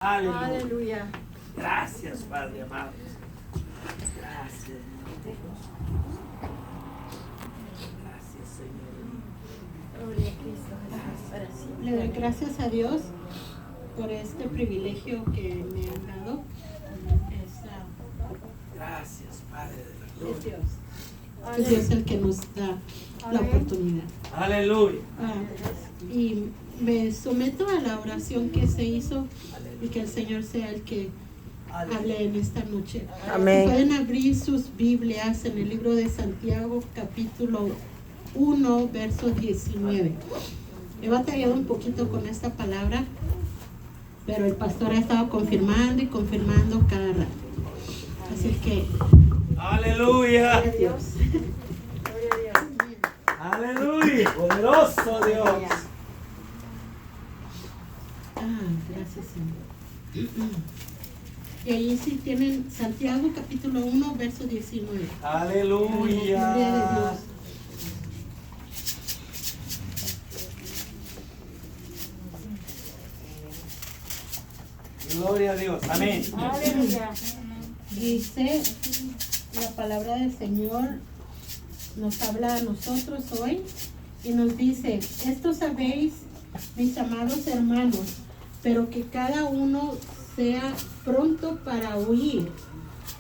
Aleluya. Aleluya. Gracias, Padre amado. Gracias. Gracias, Señor. Gloria a Cristo Jesús para siempre. Le doy gracias a Dios por este privilegio que me han dado. Gracias, Padre de la Es gloria. Dios. Es Dios el que nos da la oportunidad. Aleluya. Y me someto a la oración que se hizo y que el Señor sea el que hable en esta noche. Amén. Pueden abrir sus Biblias en el libro de Santiago, capítulo 1, verso 19. He batallado un poquito con esta palabra, pero el pastor ha estado confirmando y confirmando cada rato. Así que, Aleluya. gloria a Dios. Gloria a Dios. Aleluya. Poderoso Dios. Gracias, Señor. Y ahí sí tienen Santiago capítulo 1, verso 19. Aleluya. Gloria de Dios. Gloria a Dios. Amén. Aleluya. Dice la palabra del Señor, nos habla a nosotros hoy y nos dice: esto sabéis, mis amados hermanos, pero que cada uno sea pronto para oír,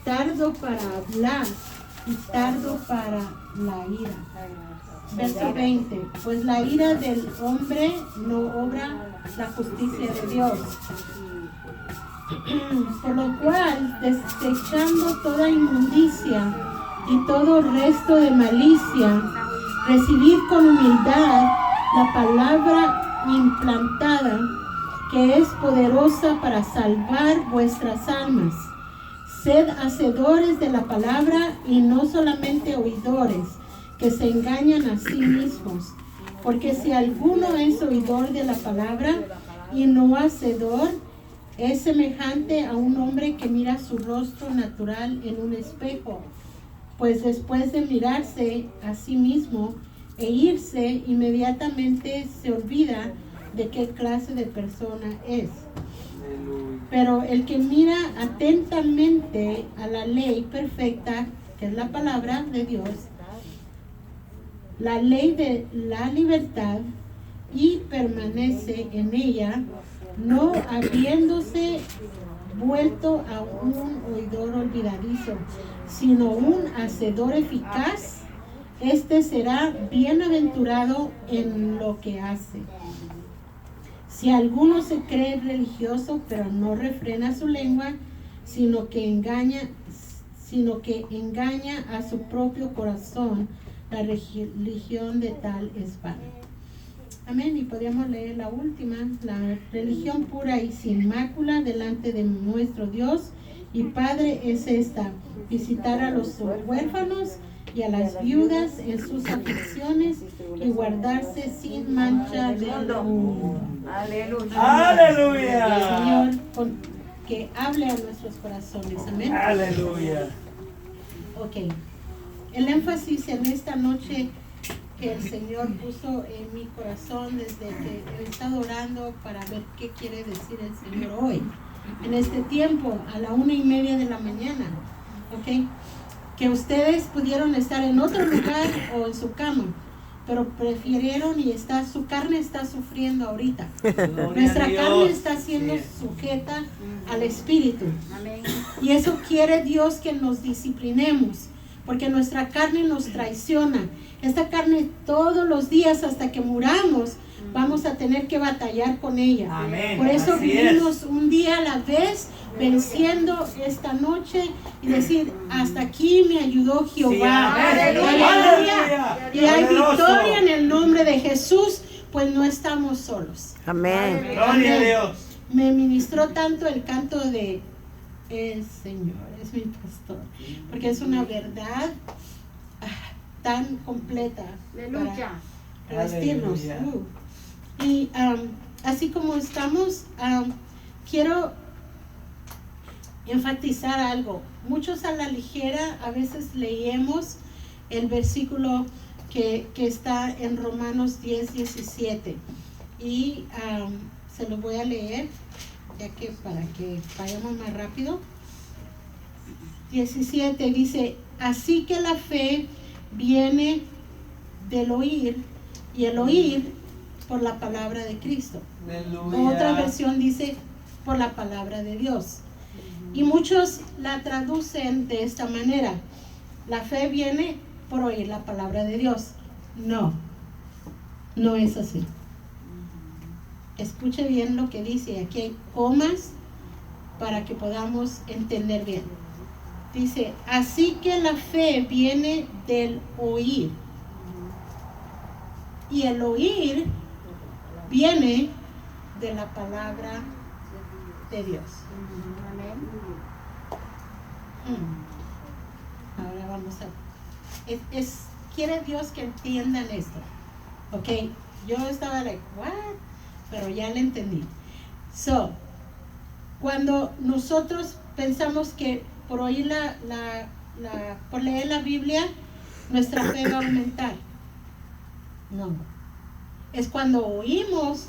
tardo para hablar y tardo para la ira. Verso 20: pues la ira del hombre no obra la justicia de Dios. Por lo cual, desechando toda inmundicia y todo resto de malicia, recibid con humildad la palabra implantada, que es poderosa para salvar vuestras almas. Sed hacedores de la palabra y no solamente oidores, que se engañan a sí mismos. Porque si alguno es oidor de la palabra y no hacedor, es semejante a un hombre que mira su rostro natural en un espejo, pues después de mirarse a sí mismo e irse, inmediatamente se olvida de qué clase de persona es. Pero el que mira atentamente a la ley perfecta, que es la palabra de Dios, la ley de la libertad, y permanece en ella, no habiéndose vuelto a un oidor olvidadizo, sino un hacedor eficaz, este será bienaventurado en lo que hace. Si alguno se cree religioso, pero no refrena su lengua, sino que engaña a su propio corazón, la religión de tal es vana. Amén. Y podríamos leer la última: la religión pura y sin mácula delante de nuestro Dios y Padre es esta: visitar a los huérfanos y a las viudas en sus aflicciones y guardarse sin mancha del mundo. Aleluya. Aleluya. Señor, que hable a nuestros corazones. Amén. Aleluya. Ok. El énfasis en esta noche que el Señor puso en mi corazón desde que he estado orando para ver qué quiere decir el Señor hoy, en este tiempo, a la 1:30 de la mañana, ¿ok? Que ustedes pudieron estar en otro lugar o en su cama, pero prefirieron y su carne está sufriendo ahorita. Nuestra carne está siendo sujeta al Espíritu. Amén. Y eso quiere Dios, que nos disciplinemos, porque nuestra carne nos traiciona. Esta carne todos los días hasta que muramos vamos a tener que batallar con ella. Amén. Por eso Así vivimos un día a la vez, venciendo esta noche y decir: hasta aquí me ayudó Jehová. Sí, Aleluya. Y hay Poderoso. victoria en el nombre de Jesús, pues no estamos solos. Amén. Gloria a Dios. Me ministró tanto el canto de el Señor es mi pastor, porque es una verdad tan completa Aleluya. para revestirnos. Aleluya. Y así como estamos, quiero enfatizar algo. Muchos a la ligera a veces leemos el versículo que está en Romanos 10:17 y se lo voy a leer. ya que para que vayamos más rápido. 17 dice, así que la fe viene del oír y el oír por la palabra de Cristo. Aleluya. Otra versión dice por la palabra de Dios. Y muchos la traducen de esta manera. La fe viene por oír la palabra de Dios. No, no es así. Escuche bien lo que dice. Aquí hay comas para que podamos entender bien. Dice, así que la fe viene del oír. Y el oír viene de la palabra de Dios. Ahora vamos a... quiere Dios que entiendan esto. Ok, yo estaba like, what? Pero ya lo entendí. So, cuando nosotros pensamos que por oír por leer la Biblia, nuestra fe va a aumentar. No. Es cuando oímos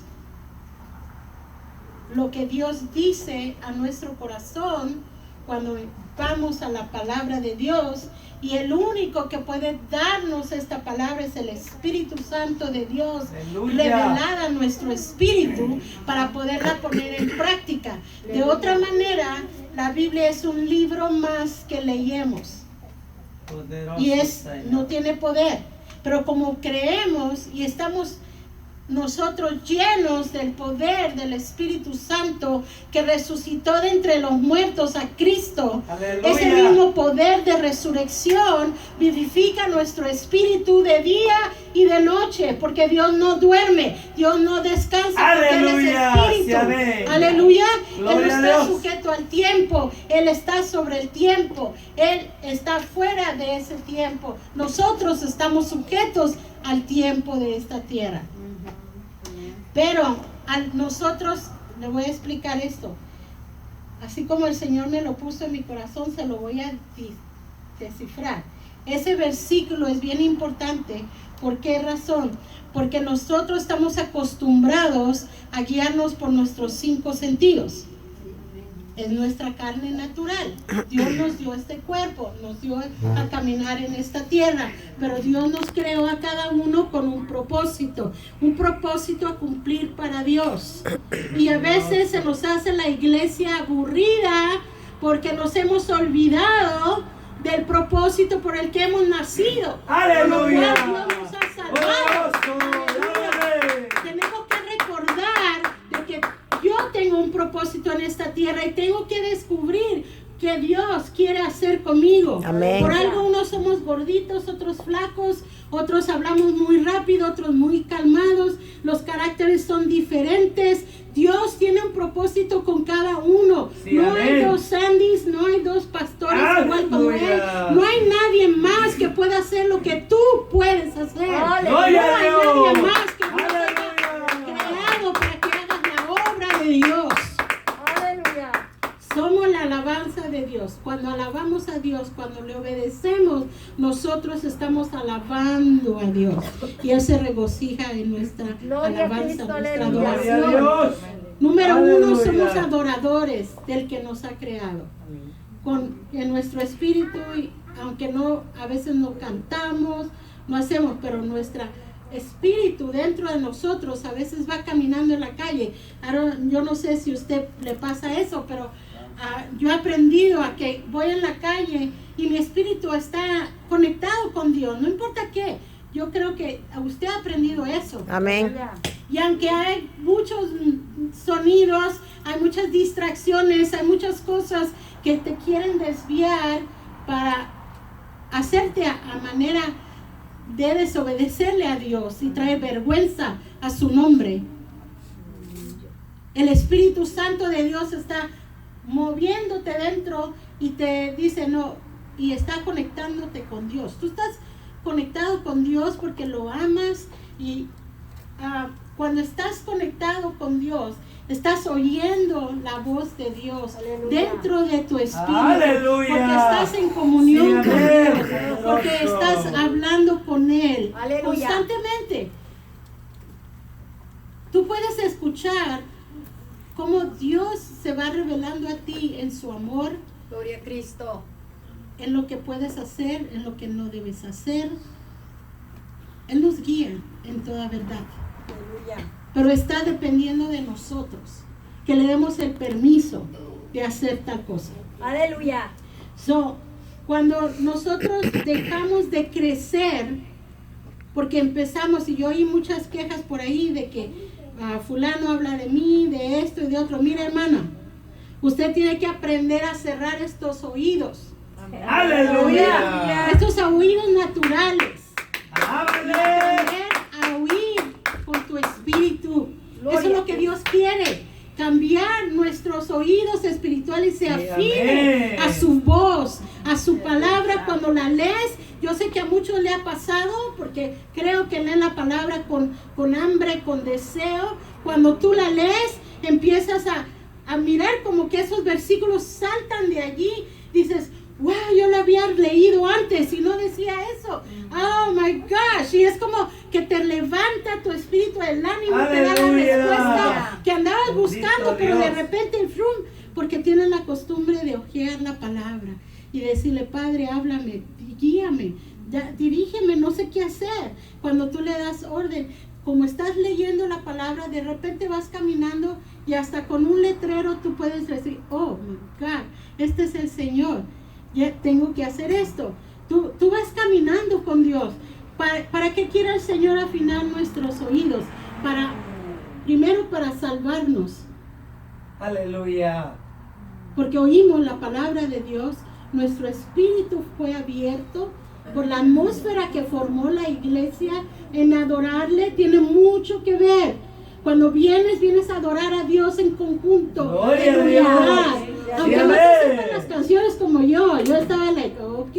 lo que Dios dice a nuestro corazón, cuando vamos a la palabra de Dios, y el único que puede darnos esta palabra es el Espíritu Santo de Dios, Aleluya. revelada a nuestro espíritu para poderla poner en práctica. De otra manera, la Biblia es un libro más que leemos Poderoso y Señor. no tiene poder. Pero como creemos y estamos nosotros llenos del poder del Espíritu Santo que resucitó de entre los muertos a Cristo, Aleluya. ese mismo poder de resurrección vivifica nuestro espíritu de día y de noche, porque Dios no duerme, Dios no descansa, porque Él es Aleluya. espíritu. Sí, amén. Aleluya. Gloria Él no a está Dios. sujeto al tiempo, Él está sobre el tiempo, Él está fuera de ese tiempo. Nosotros estamos sujetos al tiempo de esta tierra. Pero a nosotros, le voy a explicar esto, así como el Señor me lo puso en mi corazón, se lo voy a descifrar. Ese versículo es bien importante. ¿Por qué razón? Porque nosotros estamos acostumbrados a guiarnos por nuestros 5 sentidos. Es nuestra carne natural. Dios nos dio este cuerpo, nos dio a caminar en esta tierra, pero Dios nos creó a cada uno con un propósito a cumplir para Dios. Y a veces se nos hace la iglesia aburrida porque nos hemos olvidado del propósito por el que hemos nacido. Aleluya. Por lo cual Dios nos ha salvado. Aleluya. Tenemos que recordar de que yo tengo un propósito en esta tierra y tengo que descubrir que Dios quiere hacer conmigo. Amén. Por algo unos somos gorditos, otros flacos, otros hablamos muy rápido, otros muy calmados. Los caracteres son diferentes. Dios tiene un propósito con cada uno. Sí, no amén. hay 2 Sandys, no hay 2 pastores igual como él. Aleluya. No hay nadie más que pueda hacer lo que tú puedes hacer. No Gloria a hay Dios. nadie más que Dios haya Aleluya. creado para que hagas la obra de Dios. Aleluya. Somos la alabanza de Dios. Cuando alabamos a Dios, cuando le obedecemos, nosotros estamos alabando a Dios. Y Él se regocija en nuestra Gloria a alabanza, Cristo, nuestra aleluya. Gloria a adoración. Dios. Número 1, Aleluya. somos adoradores del que nos ha creado. En nuestro espíritu, y aunque no, a veces no cantamos, no hacemos, pero nuestro espíritu dentro de nosotros a veces va caminando en la calle. Ahora, yo no sé si a usted le pasa eso, pero yo he aprendido a que voy en la calle y mi espíritu está conectado con Dios, no importa qué. Yo creo que usted ha aprendido eso. Amén. Aleluya. Y aunque hay muchos sonidos, hay muchas distracciones, hay muchas cosas que te quieren desviar para hacerte a manera de desobedecerle a Dios y traer vergüenza a su nombre. El Espíritu Santo de Dios está moviéndote dentro y te dice no, y está conectándote con Dios. Tú estás conectado con Dios porque lo amas y cuando estás conectado con Dios, estás oyendo la voz de Dios. Aleluya. Dentro de tu espíritu. Aleluya. Porque estás en comunión Sí, con amén. Dios. Porque Poderoso. estás hablando con Él Aleluya. constantemente. Tú puedes escuchar cómo Dios se va revelando a ti en su amor, Gloria a Cristo. en lo que puedes hacer, en lo que no debes hacer. Él nos guía en toda verdad. Aleluya. Pero está dependiendo de nosotros, que le demos el permiso de hacer tal cosa. Aleluya. So, cuando nosotros dejamos de crecer, porque empezamos, y yo oí muchas quejas por ahí de que fulano habla de mí, de esto y de otro. Mira, hermana, usted tiene que aprender a cerrar estos oídos, Aleluya. estos oídos naturales. Alábale. Aprender a oír con tu espíritu. Eso es lo que Dios quiere. Cambiar nuestros oídos espirituales y se afine amén. a su voz, a su palabra cuando la lees. Yo sé que a muchos le ha pasado porque creo que leen la palabra con hambre, con deseo. Cuando tú la lees, empiezas a mirar como que esos versículos saltan de allí. Dices, wow, yo la había leído antes y no decía eso. Oh my gosh. Y es como que te levanta tu espíritu, el ánimo, te da la Aleluya. respuesta que andabas buscando, Bendito pero de Dios. repente porque tienes la costumbre de hojear la palabra y decirle, Padre, háblame, guíame, dirígeme, no sé qué hacer. Cuando tú le das orden, como estás leyendo la palabra, de repente vas caminando y hasta con un letrero tú puedes decir, oh my God, este es el Señor, ya tengo que hacer esto. Tú vas caminando con Dios. ¿Para qué quiere el Señor afinar nuestros oídos? Primero para salvarnos, Aleluya. porque oímos la palabra de Dios, nuestro espíritu fue abierto por la atmósfera que formó la iglesia en adorarle. Tiene mucho que ver. Cuando vienes a adorar a Dios en conjunto, Gloria en a Dios. unidad. Aunque no te amén. sepan las canciones como yo estaba like, ok,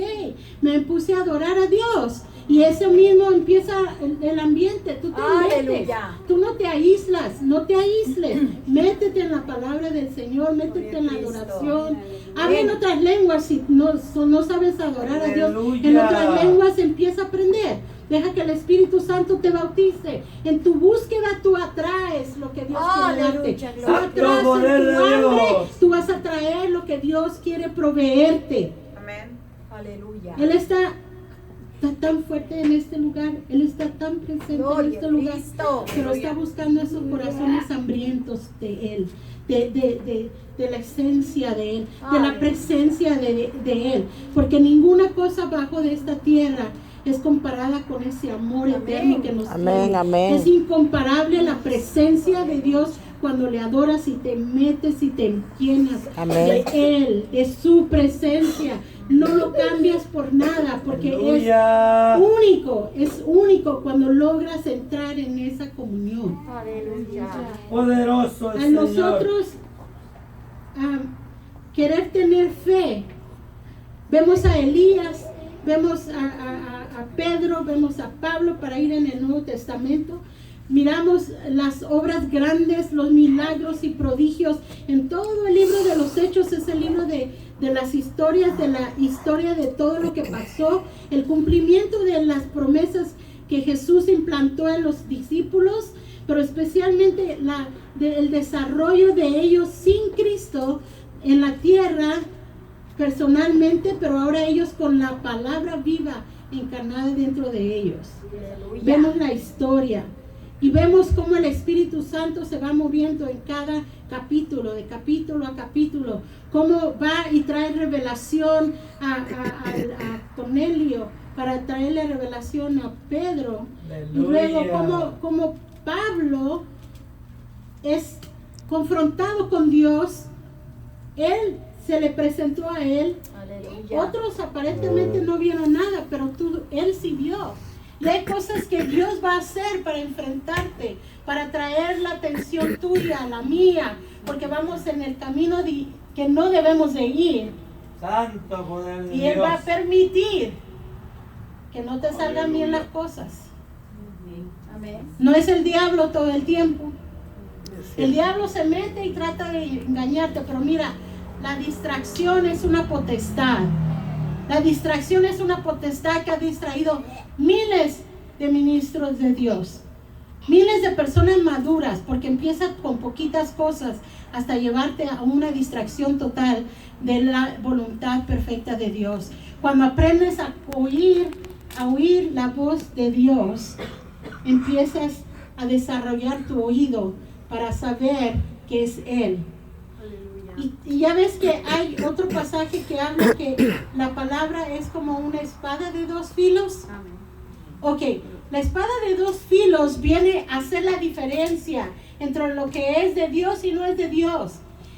me puse a adorar a Dios. Y ese mismo empieza el ambiente. Tú te metes, Aleluya. tú no te aíslas, no te aísles. Métete en la palabra del Señor, métete en la adoración. Habla en otras lenguas si no sabes adorar a Dios. En Aleluya. otras lenguas empieza a aprender. Deja que el Espíritu Santo te bautice. En tu búsqueda tú atraes lo que Dios quiere darte. Aleluya, Tú gloria. atraes en Poder tu de hambre, Dios. tú vas a traer lo que Dios quiere proveerte. Amén. Aleluya. Él está tan fuerte en este lugar, Él está tan presente en Gloria este a lugar, Cristo. pero está buscando esos corazones hambrientos de Él, de la esencia de Él, de la presencia de Él, porque ninguna cosa bajo de esta tierra es comparada con ese amor eterno que nos tiene. Amén. Es incomparable la presencia de Dios cuando le adoras y te metes y te llenas Amén. de Él, de su presencia. No lo cambias por nada, porque Aleluya. es único cuando logras entrar en esa comunión. Aleluya. Poderoso el A Señor. nosotros querer tener fe, vemos a Elías, vemos a Pedro, vemos a Pablo para ir en el Nuevo Testamento. Miramos las obras grandes, los milagros y prodigios. En todo el libro de los Hechos es el libro de las historias, de la historia de todo lo que pasó, el cumplimiento de las promesas que Jesús implantó en los discípulos, pero especialmente el desarrollo de ellos sin Cristo en la tierra personalmente, pero ahora ellos con la palabra viva encarnada dentro de ellos. Aleluya. Vemos la historia y vemos cómo el Espíritu Santo se va moviendo en cada capítulo, de capítulo a capítulo, cómo va y trae revelación a Cornelio, para traerle revelación a Pedro. Y luego Aleluya. como Pablo es confrontado con Dios, él se le presentó a él. Aleluya. Otros aparentemente no vieron nada, pero él sí vio. Y hay cosas que Dios va a hacer para enfrentarte, para traer la atención tuya, la mía, porque vamos en el camino que no debemos de ir. Santo poder de Y Él va a Dios. permitir que no te salgan bien las cosas. Amén. No es el diablo todo el tiempo. El diablo se mete y trata de engañarte, pero mira, la distracción es una potestad. La distracción es una potestad que ha distraído miles de ministros de Dios. Miles de personas maduras, porque empieza con poquitas cosas hasta llevarte a una distracción total de la voluntad perfecta de Dios. Cuando aprendes a oír la voz de Dios, empiezas a desarrollar tu oído para saber que es Él. Y ya ves que hay otro pasaje que habla que la palabra es como una espada de dos filos. Ok, la espada de dos filos viene a hacer la diferencia entre lo que es de Dios y no es de Dios.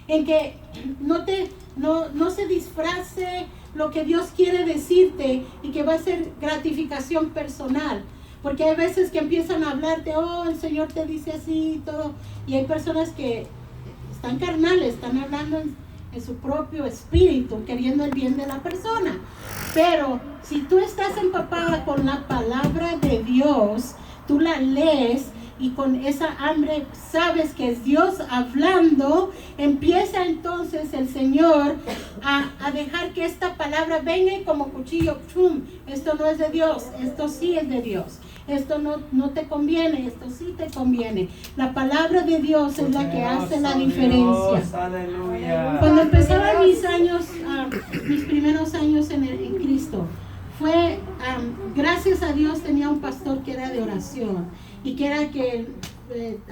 En que no se disfrace lo que Dios quiere decirte y que va a ser gratificación personal. Porque hay veces que empiezan a hablarte, oh, el Señor te dice así y todo. Y hay personas que están carnales, están hablando en su propio espíritu, queriendo el bien de la persona. Pero si tú estás empapada con la palabra de Dios, tú la lees y con esa hambre sabes que es Dios hablando, empieza entonces el Señor a dejar que esta palabra venga y como cuchillo, ¡chum! Esto no es de Dios, esto sí es de Dios. Esto no te conviene, esto sí te conviene. La palabra de Dios es la que hace la diferencia. Dios, aleluya. Cuando empezaban mis primeros años en Cristo, fue, gracias a Dios tenía un pastor que era de oración y que era que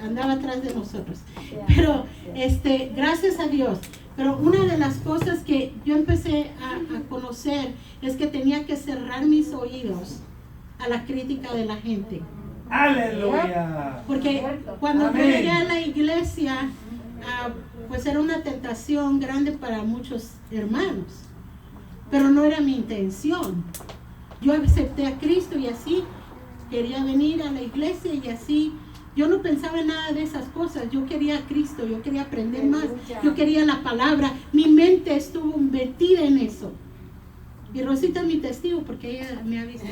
andaba atrás de nosotros. Pero, gracias a Dios. Pero una de las cosas que yo empecé a conocer es que tenía que cerrar mis oídos a la crítica de la gente. Aleluya. Porque cuando yo llegué a la iglesia, pues era una tentación grande para muchos hermanos. Pero no era mi intención. Yo acepté a Cristo y así quería venir a la iglesia y así. Yo no pensaba en nada de esas cosas. Yo quería a Cristo, yo quería aprender más. Yo quería la palabra. Mi mente estuvo metida en eso. Y Rosita es mi testigo porque ella me ha visto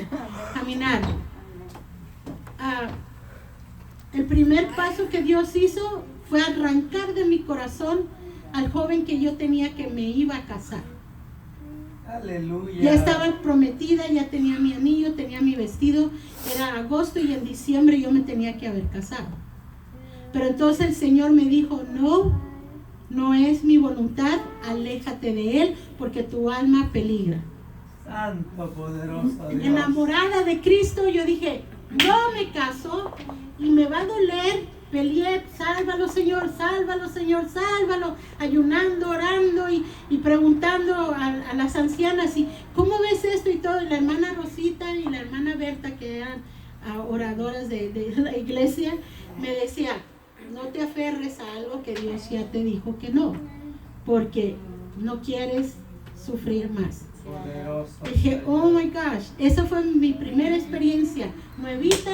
caminar. El primer paso que Dios hizo fue arrancar de mi corazón al joven que yo tenía que me iba a casar. Aleluya. Ya estaba prometida, ya tenía mi anillo, tenía mi vestido. Era agosto y en diciembre yo me tenía que haber casado. Pero entonces el Señor me dijo, no es mi voluntad, aléjate de él porque tu alma peligra. Santo, poderoso Dios. Enamorada de Cristo, yo dije, no me caso y me va a doler. Peleé, sálvalo Señor, sálvalo Señor, sálvalo, ayunando, orando y preguntando a las ancianas, y ¿cómo ves esto? Y todo, y la hermana Rosita y la hermana Berta, que eran oradoras de la iglesia, me decía, no te aferres a algo que Dios ya te dijo que no, porque no quieres sufrir más. Poderoso. Dije, oh my gosh, esa fue mi primera experiencia, nuevita.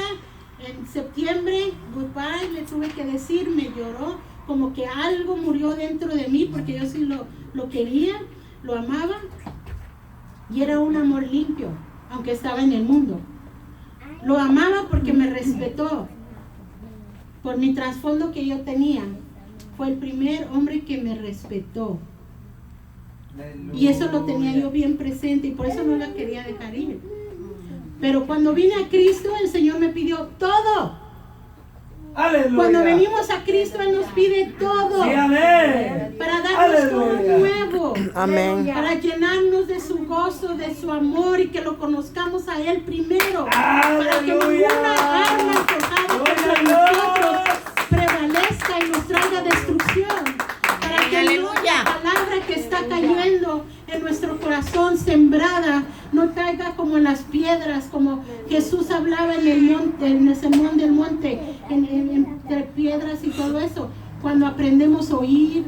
En septiembre, goodbye, le tuve que decir, me lloró, como que algo murió dentro de mí, porque yo sí lo quería, lo amaba, y era un amor limpio, aunque estaba en el mundo. Lo amaba porque me respetó, por mi trasfondo que yo tenía. Fue el primer hombre que me respetó. Y eso lo tenía yo bien presente, y por eso no la quería dejar ir. Pero cuando vine a Cristo, el Señor me pidió todo. Aleluya. Cuando venimos a Cristo, Él nos pide todo. Sí, amén. Para darnos todo Aleluya. nuevo. Amén. Para llenarnos de su gozo, de su amor, y que lo conozcamos a Él primero. Para que Aleluya. ninguna arma forjada contra nosotros prevalezca y nos traiga destrucción. Para que la palabra que está cayendo en nuestro corazón sembrada no caiga como en las piedras, como Jesús hablaba en el monte, en el sermón del monte, entre piedras y todo eso. Cuando aprendemos a oír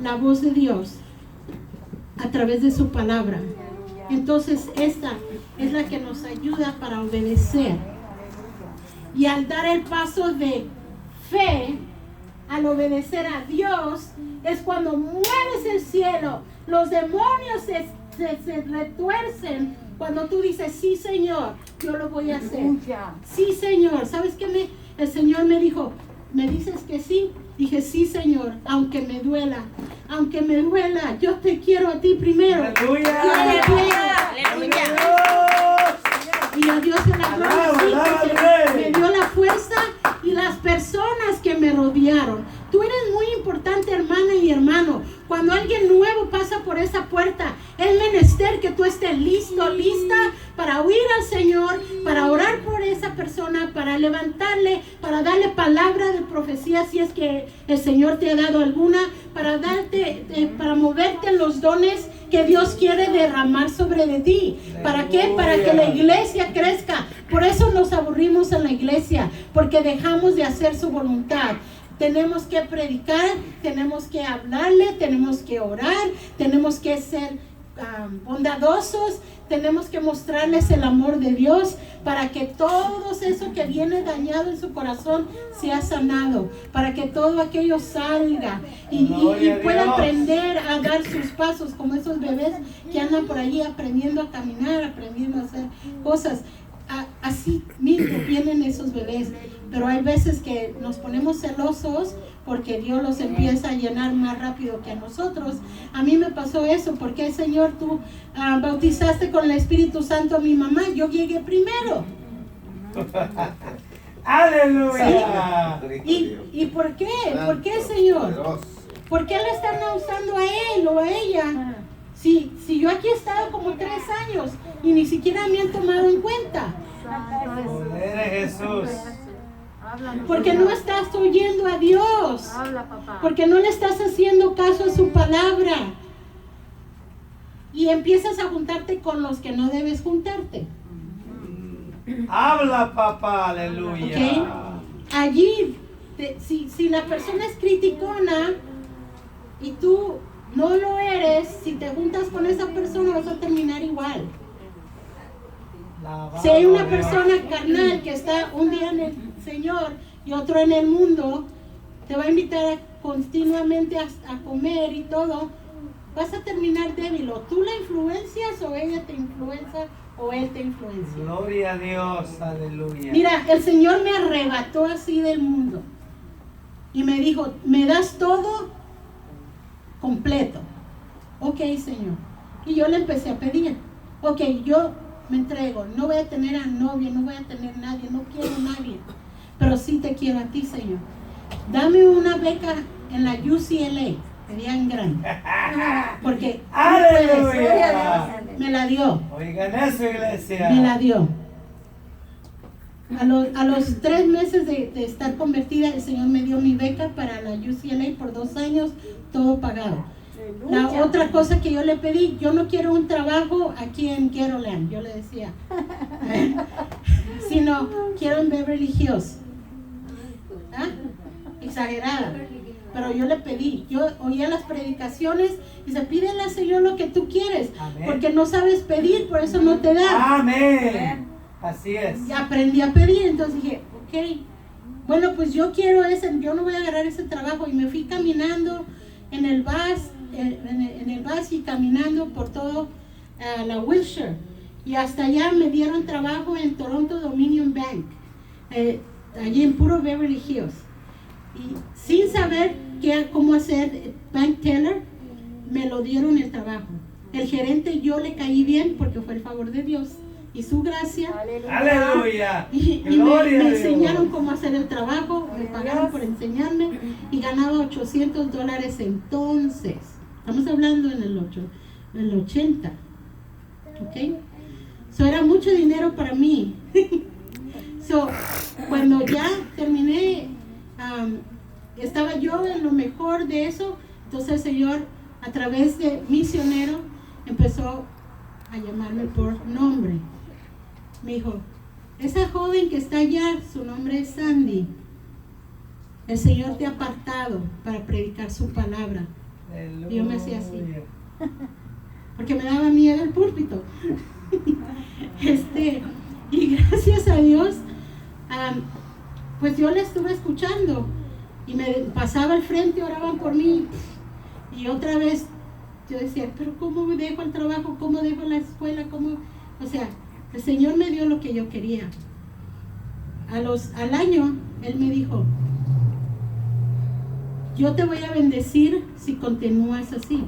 la voz de Dios a través de su palabra, entonces esta es la que nos ayuda para obedecer. Y al dar el paso de fe, al obedecer a Dios, es cuando mueves el cielo. Los demonios se retuercen cuando tú dices, sí Señor, yo lo voy a hacer. Sí Señor. ¿Sabes qué? El Señor me dijo, ¿me dices que sí? Dije, sí Señor, aunque me duela, yo te quiero a ti primero. Aleluya. Yo te quiero. Y a Dios en la gloria, sí, porque me dio la fuerza y la esperanza cuando alguien nuevo pasa por esa puerta, es menester que tú estés listo, lista para oír al Señor, para orar por esa persona, para levantarle, para darle palabra de profecía si es que el Señor te ha dado alguna, para darte, para moverte en los dones que Dios quiere derramar sobre de ti. ¿Para qué? Para que la iglesia crezca. Por eso nos aburrimos en la iglesia, porque dejamos de hacer su voluntad. Tenemos que predicar, tenemos que hablarle, tenemos que orar, tenemos que ser bondadosos, tenemos que mostrarles el amor de Dios para que todo eso que viene dañado en su corazón sea sanado, para que todo aquello salga y pueda aprender a dar sus pasos como esos bebés que andan por allí aprendiendo a caminar, aprendiendo a hacer cosas. Así mismo vienen esos bebés, pero hay veces que nos ponemos celosos porque Dios los empieza a llenar más rápido que a nosotros. A mí me pasó eso, porque Señor, tú bautizaste con el Espíritu Santo a mi mamá, yo llegué primero. ¡Aleluya! ¿Y por qué? ¿Por qué, Señor? ¿Por qué le están usando a él o a ella? Si yo aquí he estado como 3 años y ni siquiera me han tomado en cuenta. Poder de Jesús. Porque no estás oyendo a Dios. Porque no le estás haciendo caso a su palabra. Y empiezas a juntarte con los que no debes juntarte. Habla, papá, aleluya. ¿Okay? Allí, si la persona es criticona y tú no lo eres, si te juntas con esa persona vas a terminar igual. Si hay una persona carnal que está un día en el Señor y otro en el mundo, te va a invitar continuamente a comer y todo, vas a terminar débil. O tú la influencias o ella te influencia o él te influencia. Gloria a Dios, aleluya. Mira, el Señor me arrebató así del mundo y me dijo, ¿me das todo completo? Ok, Señor. Y yo le empecé a pedir, ok, yo me entrego, no voy a tener a novia, no voy a tener nadie, no quiero a nadie, pero sí te quiero a ti, Señor. Dame una beca en la UCLA, bien grande, porque ¡aleluya! me la dio. Oigan eso, iglesia. Me la dio. A los 3 meses de estar convertida, el Señor me dio mi beca para la UCLA por 2 años, todo pagado. La otra cosa que yo le pedí, yo no quiero un trabajo aquí en Ghettoland, yo le decía, sino quiero en Beverly Hills. ¿Ah? Exagerada. Pero yo le pedí, yo oía las predicaciones y se pídele al Señor lo que tú quieres. Amén. Porque no sabes pedir, por eso no te da. Amén. Así es. Y aprendí a pedir, entonces dije, ok, bueno, pues yo quiero yo no voy a agarrar ese trabajo. Y me fui caminando en el bus, en el bus y caminando por todo la Wilshire. Y hasta allá me dieron trabajo en Toronto Dominion Bank, allí en puro Beverly Hills. Y sin saber cómo hacer bank teller, me lo dieron el trabajo. El gerente, yo le caí bien porque fue el favor de Dios y su gracia. Aleluya. Y me enseñaron cómo hacer el trabajo, me pagaron por enseñarme y ganaba $800 entonces. Estamos hablando en el 80. ¿Ok? So era mucho dinero para mí. So, cuando ya terminé, estaba yo en lo mejor de eso. Entonces el Señor, a través de misionero, empezó a llamarme por nombre. Me dijo, esa joven que está allá, su nombre es Sandy. El Señor te ha apartado para predicar su palabra. Y yo me hacía así, porque me daba miedo el púlpito. Y gracias a Dios, pues yo le estuve escuchando y me pasaba al frente, oraban por mí y otra vez yo decía, pero ¿cómo me dejo el trabajo? ¿Cómo dejo la escuela? O sea, el Señor me dio lo que yo quería. Al año, Él me dijo, yo te voy a bendecir si continúas así,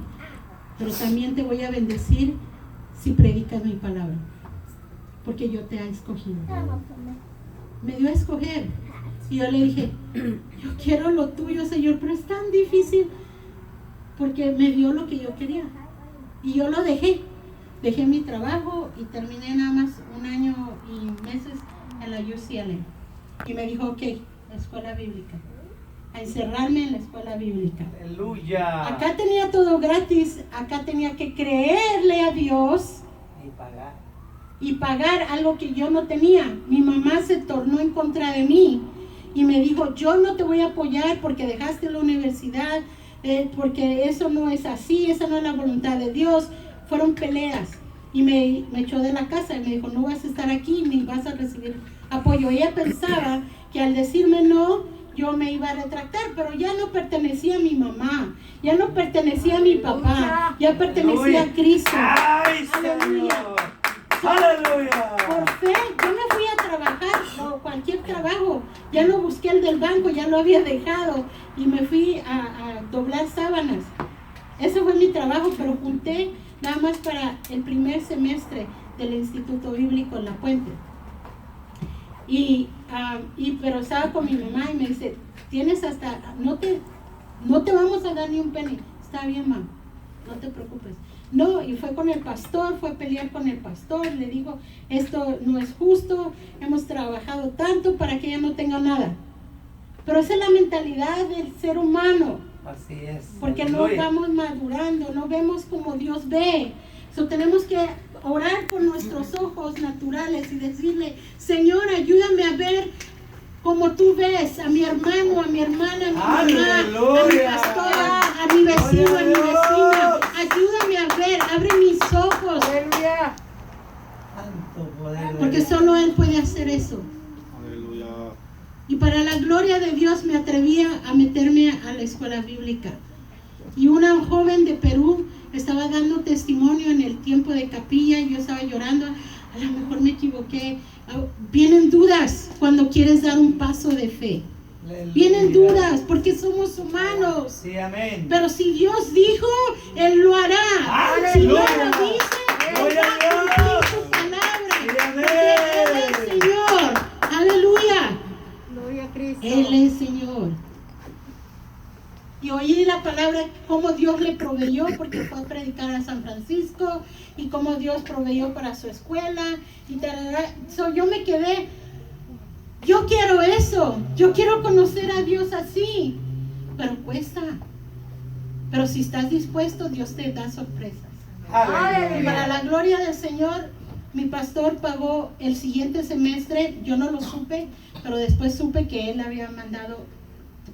pero también te voy a bendecir si predicas mi palabra, porque yo te he escogido. Me dio a escoger y yo le dije, yo quiero lo tuyo, Señor, pero es tan difícil. porque me dio lo que yo quería. Y yo lo dejé. Dejé mi trabajo y terminé nada más 1 año y meses en la UCLA. Y me dijo, ok, escuela bíblica. A encerrarme en la escuela bíblica. Aleluya. Acá tenía todo gratis, acá tenía que creerle a Dios Y pagar. y pagar algo que yo no tenía. Mi mamá se tornó en contra de mí y me dijo, yo no te voy a apoyar porque dejaste la universidad, porque eso no es así, esa no es la voluntad de Dios. Fueron peleas y me echó de la casa y me dijo, no vas a estar aquí ni vas a recibir apoyo. Ella pensaba que al decirme no, yo me iba a retractar, pero ya no pertenecía a mi mamá, ya no pertenecía a mi papá, ya pertenecía a Cristo. ¡Ay, Aleluya. Señor! ¡Aleluya! Por fe, yo me fui a trabajar, o cualquier trabajo, ya no busqué el del banco, ya lo había dejado y me fui a doblar sábanas. Ese fue mi trabajo, pero junté nada más para el primer semestre del Instituto Bíblico en La Puente. Pero estaba con mi mamá y me dice, tienes hasta, no te vamos a dar ni un penny. Está bien, mamá, no te preocupes. No, y fue con el pastor, fue a pelear con el pastor, le digo, esto no es justo, hemos trabajado tanto para que ella no tenga nada. Pero esa es la mentalidad del ser humano. Así es. Porque no vamos madurando, no vemos como Dios ve. Tenemos que orar con nuestros ojos naturales y decirle, Señor, ayúdame a ver como tú ves a mi hermano, a mi hermana, a mi mamá, a mi pastora, a mi vecino, a mi vecina. Ayúdame a ver, abre mis ojos. Aleluya. Santo poder de Porque Dios. solo Él puede hacer eso. Aleluya. Y para la gloria de Dios me atrevía a meterme a la escuela bíblica. Y una joven de Perú estaba dando testimonio en el tiempo de capilla y yo estaba llorando. A lo mejor me equivoqué. Vienen dudas cuando quieres dar un paso de fe. Aleluya. Vienen dudas porque somos humanos. Sí, amén. Pero si Dios dijo, Él lo hará. Si Dios lo dice, Él va a cumplir su palabra. Sí, Porque Él es amén. Señor. Aleluya. Gloria a Cristo. Él es Señor. Y oí la palabra, cómo Dios le proveyó, porque fue a predicar a San Francisco, y cómo Dios proveyó para su escuela, y yo me quedé, yo quiero eso, yo quiero conocer a Dios así, pero cuesta. Pero si estás dispuesto, Dios te da sorpresas. Y para Aleluya. la gloria del Señor, mi pastor pagó el siguiente semestre, yo no lo supe, pero después supe que él había mandado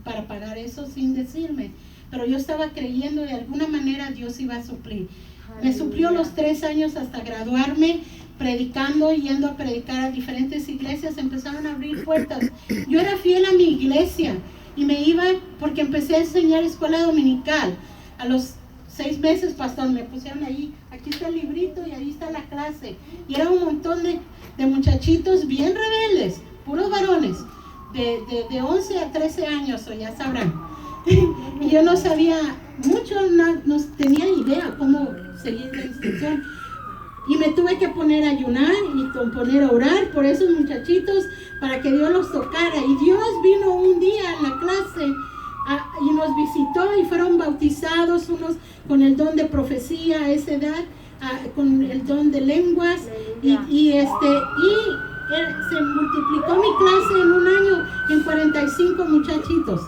para pagar eso sin decirme. Pero yo estaba creyendo de alguna manera Dios iba a suplir. Me suplió los 3 años hasta graduarme, predicando, yendo a predicar a diferentes iglesias, empezaron a abrir puertas. Yo era fiel a mi iglesia y me iba porque empecé a enseñar escuela dominical. A los 6 meses, pastor, me pusieron ahí, aquí está el librito y ahí está la clase. Y era un montón de muchachitos bien rebeldes, puros varones, de 11 a 13 años, o ya sabrán. Y yo no sabía mucho, no tenía idea cómo seguir la instrucción. Y me tuve que poner a ayunar y poner a orar por esos muchachitos para que Dios los tocara. Y Dios vino un día en la clase y nos visitó y fueron bautizados, unos con el don de profecía a esa edad, con el don de lenguas, y se multiplicó mi clase en un año en 45 muchachitos.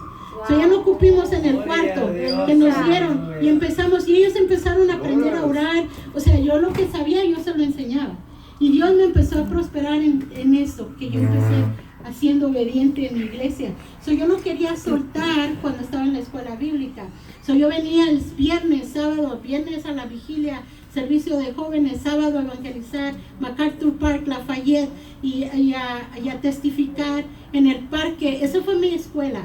Ya no cupimos en el cuarto que nos dieron y empezamos, y ellos empezaron a aprender a orar. O sea, yo lo que sabía yo se lo enseñaba, y Dios me empezó a prosperar en eso, que yo empecé haciendo obediente en mi iglesia. Yo no quería soltar cuando estaba en la escuela bíblica. Yo venía el viernes a la vigilia, servicio de jóvenes, sábado a evangelizar, MacArthur Park, Lafayette, y a testificar en el parque. Esa fue mi escuela.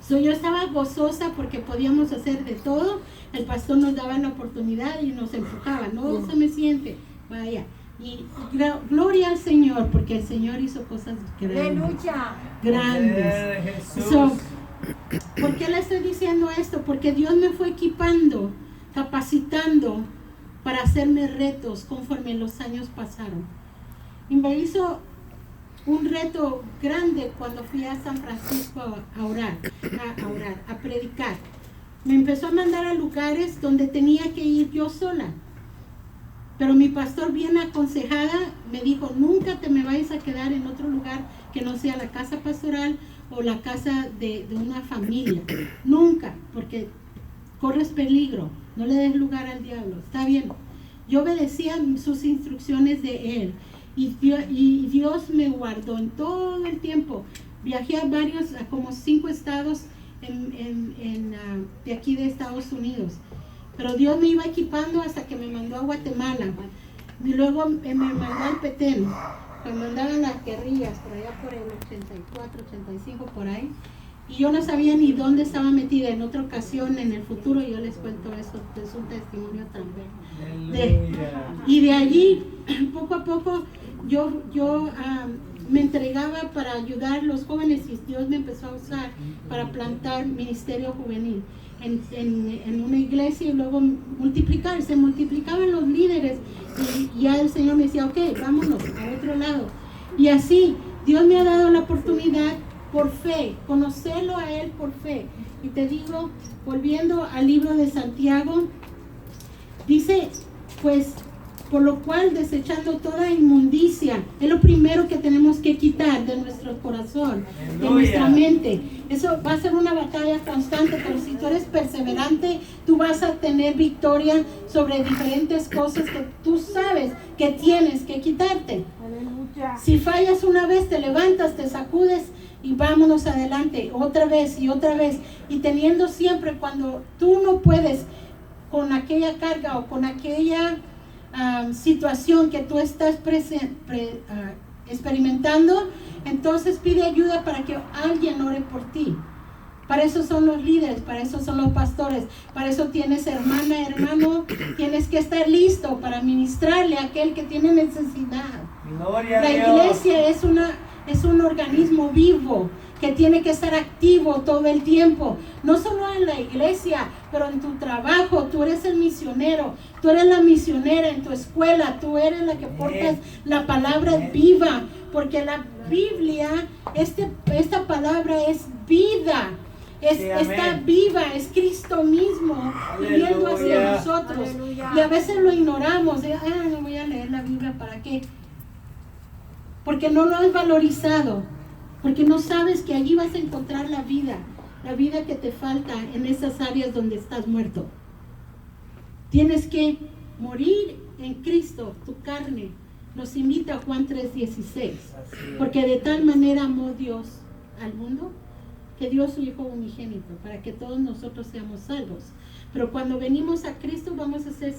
Yo estaba gozosa porque podíamos hacer de todo. El pastor nos daba la oportunidad y nos empujaba. No se me siente, vaya. Y gloria al Señor, porque el Señor hizo cosas Aleluya. grandes. Jesús. ¿Por qué le estoy diciendo esto? Porque Dios me fue equipando, capacitando para hacerme retos conforme los años pasaron. Y me hizo un reto grande cuando fui a San Francisco a orar, a predicar. me empezó a mandar a lugares donde tenía que ir yo sola. Pero mi pastor, bien aconsejada, me dijo, nunca te me vayas a quedar en otro lugar que no sea la casa pastoral o la casa de una familia. Nunca, porque corres peligro. No le des lugar al diablo. Está bien. Yo obedecía sus instrucciones de él. Y Dios me guardó en todo el tiempo. Viajé a como 5 estados de aquí de Estados Unidos. Pero Dios me iba equipando hasta que me mandó a Guatemala. Y luego me mandó al Petén. Me mandaban las guerrillas por allá por el 84, 85, por ahí. Y yo no sabía ni dónde estaba metida. En otra ocasión, en el futuro, yo les cuento eso. Es un testimonio también. Y de allí, poco a poco, yo me entregaba para ayudar a los jóvenes y Dios me empezó a usar para plantar ministerio juvenil en una iglesia y luego se multiplicaban los líderes y ya el Señor me decía, ok, vámonos a otro lado. Y así Dios me ha dado la oportunidad por fe, conocerlo a Él por fe. Y te digo, volviendo al libro de Santiago, dice, pues, por lo cual desechando toda inmundicia, es lo primero que tenemos que quitar de nuestro corazón, de nuestra mente. Eso va a ser una batalla constante, pero si tú eres perseverante, tú vas a tener victoria sobre diferentes cosas que tú sabes que tienes que quitarte. Aleluya. Si fallas una vez, te levantas, te sacudes y vámonos adelante, otra vez y otra vez. Y teniendo siempre, cuando tú no puedes con aquella carga o con aquella situación que tú estás experimentando, entonces pide ayuda para que alguien ore por ti. Para eso son los líderes, para eso son los pastores, para eso tienes hermana, hermano, tienes que estar listo para ministrarle a aquel que tiene necesidad. La iglesia es un organismo vivo que tiene que estar activo todo el tiempo, no solo en la iglesia, pero en tu trabajo. Tú eres el misionero, tú eres la misionera en tu escuela, tú eres la que portas la palabra viva, porque la Biblia, esta palabra es vida, está viva, es Cristo mismo viviendo hacia nosotros. Aleluya. Y a veces lo ignoramos, no voy a leer la Biblia, ¿para qué? Porque no lo has valorizado. Porque no sabes que allí vas a encontrar la vida que te falta en esas áreas donde estás muerto. Tienes que morir en Cristo, tu carne. Nos invita a Juan 3:16. Porque de tal manera amó Dios al mundo, que dio su Hijo unigénito, para que todos nosotros seamos salvos. Pero cuando venimos a Cristo, vamos a ser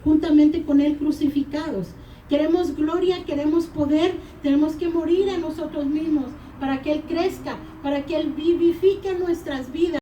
juntamente con Él crucificados. Queremos gloria, queremos poder, tenemos que morir a nosotros mismos para que Él crezca, para que Él vivifique nuestras vidas.